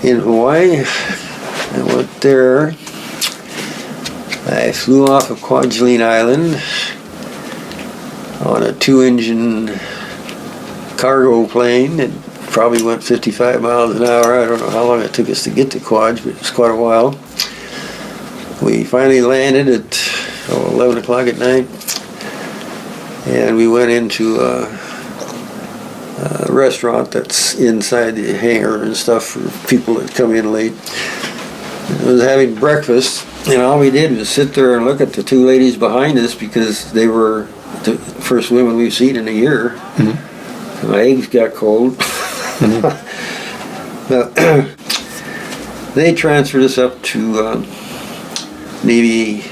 in Hawaii. I went there. I flew off of Kwajalein Island on a 2-engine cargo plane. It probably went 55 miles an hour. I don't know how long it took us to get to Kwaj, but it was quite a while. We finally landed at 11 o'clock at night, and we went into a restaurant that's inside the hangar and stuff for people that come in late. I was having breakfast, and all we did was sit there and look at the two ladies behind us because they were the first women we've seen in a year. Mm-hmm. My eggs got cold. Mm-hmm. But they transferred us up to Navy,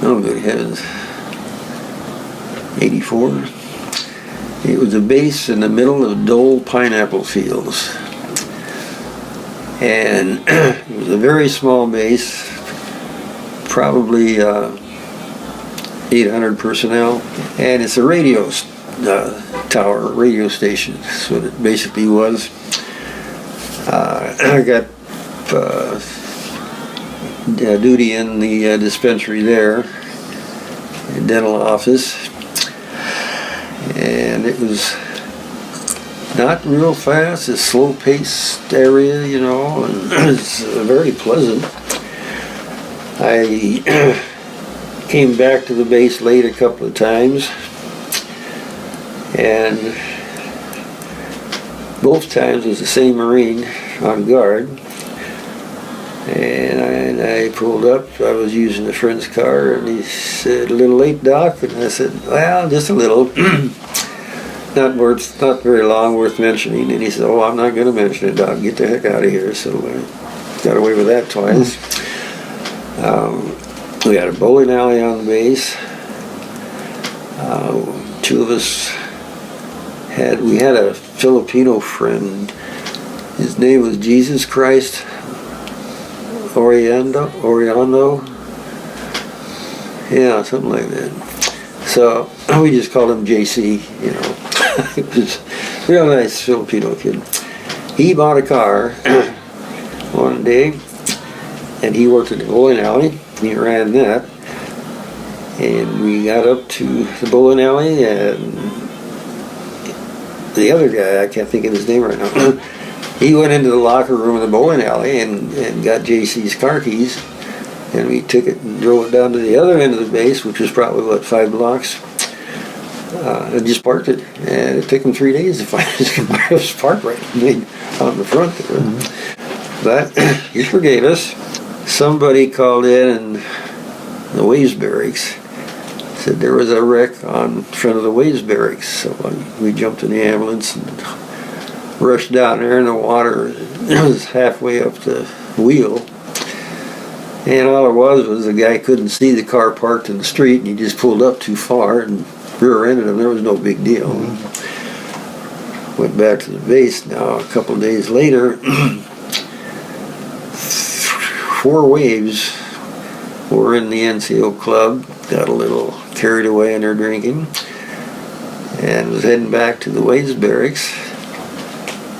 oh good heavens, 84. It was a base in the middle of Dole pineapple fields. And it was a very small base, probably 800 personnel. And it's a radio tower, radio station. That's what it basically was. I got duty in the dispensary there, dental office. And it was not real fast, it's a slow-paced area, you know, and it's very pleasant. I came back to the base late a couple of times, and both times was the same Marine on guard. And I pulled up, I was using a friend's car, and he said, "A little late, Doc?" And I said, "Well, just a little." Not very long, worth mentioning. And he said, "Oh, I'm not going to mention it, Doc. Get the heck out of here." So I got away with that twice. We had a bowling alley on the base. Two of us we had a Filipino friend. His name was Jesus Christ Oriando. Yeah, something like that. So we just called him JC, you know. He was a real nice Filipino kid. He bought a car one day, and he worked at the bowling alley. He ran that, and we got up to the bowling alley, and the other guy, I can't think of his name right now, he went into the locker room of the bowling alley and got JC's car keys, and we took it and drove it down to the other end of the base, which was probably, 5 blocks, and just parked it. And it took him 3 days to find his car. It was parked right on the front there. Mm-hmm. But he forgave us. Somebody called in the Waves Barracks, said there was a wreck on front of the Waves Barracks. So we jumped in the ambulance and rushed down there, and the water was halfway up the wheel. And all it was the guy couldn't see the car parked in the street, and he just pulled up too far and rear-ended him. There was no big deal. Mm-hmm. Went back to the base. Now, a couple of days later, 4 waves were in the NCO club, got a little carried away in their drinking, and was heading back to the Waves Barracks.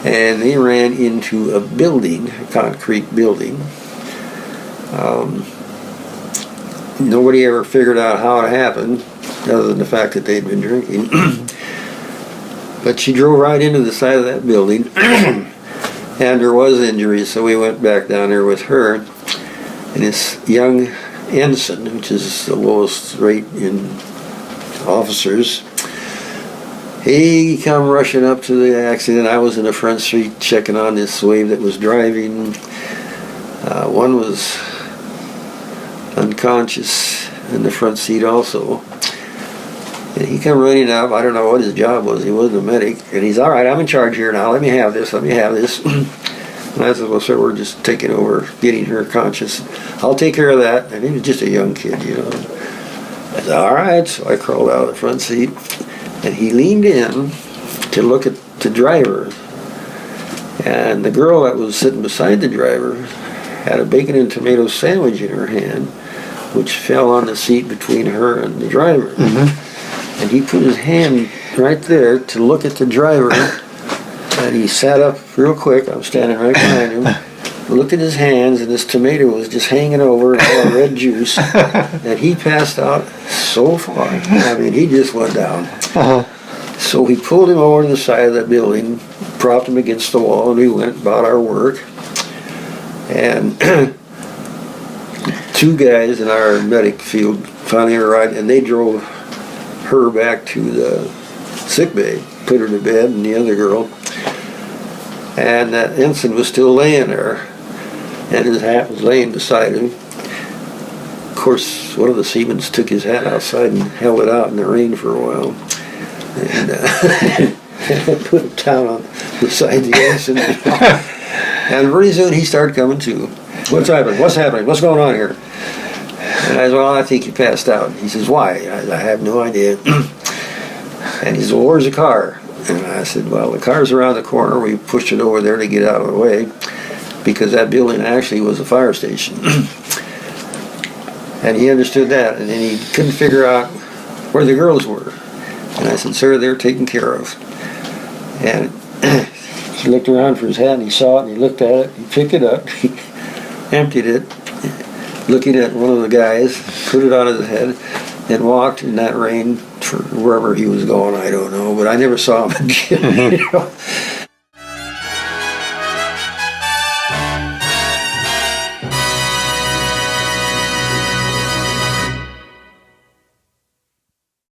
And they ran into a building, a concrete building. Nobody ever figured out how it happened, other than the fact that they'd been drinking. But she drove right into the side of that building, and there was injuries, so we went back down there with her. And this young ensign, which is the lowest rate in officers, he come rushing up to the accident. I was in the front seat checking on this wave that was driving. One was unconscious in the front seat also. And he come running up. I don't know what his job was. He wasn't a medic. And he's, "All right, I'm in charge here now. Let me have this. And I said, "Well, sir, we're just taking over, getting her conscious. I'll take care of that." And he was just a young kid, you know. I said, "All right." So I crawled out of the front seat. And he leaned in to look at the driver. And the girl that was sitting beside the driver had a bacon and tomato sandwich in her hand, which fell on the seat between her and the driver. Mm-hmm. And he put his hand right there to look at the driver. And he sat up real quick. I'm standing right behind him. Looked at his hands, and his tomato was just hanging over in all the red juice. And he passed out so far. I mean, he just went down. So we pulled him over to the side of that building, propped him against the wall, and we went about our work. And two guys in our medic field finally arrived, and they drove her back to the sick bay, put her to bed, and the other girl. And that ensign was still laying there, and his hat was laying beside him. Of course, one of the seamen took his hat outside and held it out in the rain for a while. And put it down on beside the ensign. And pretty soon he started coming to. What's happening? What's happening? What's going on here? And I said, well, I think you passed out. He says, why? I have no idea. And he says, well, where's the car? And I said, well, the car's around the corner. We pushed it over there to get out of the way because that building actually was a fire station. And he understood that, and then he couldn't figure out where the girls were. And I said, sir, they're taken care of. And he looked around for his hat, and he saw it, and he looked at it. He picked it up, he emptied it, looking at one of the guys, put it on his head, and walked in that rain for wherever he was going, I don't know, but I never saw him again. You know?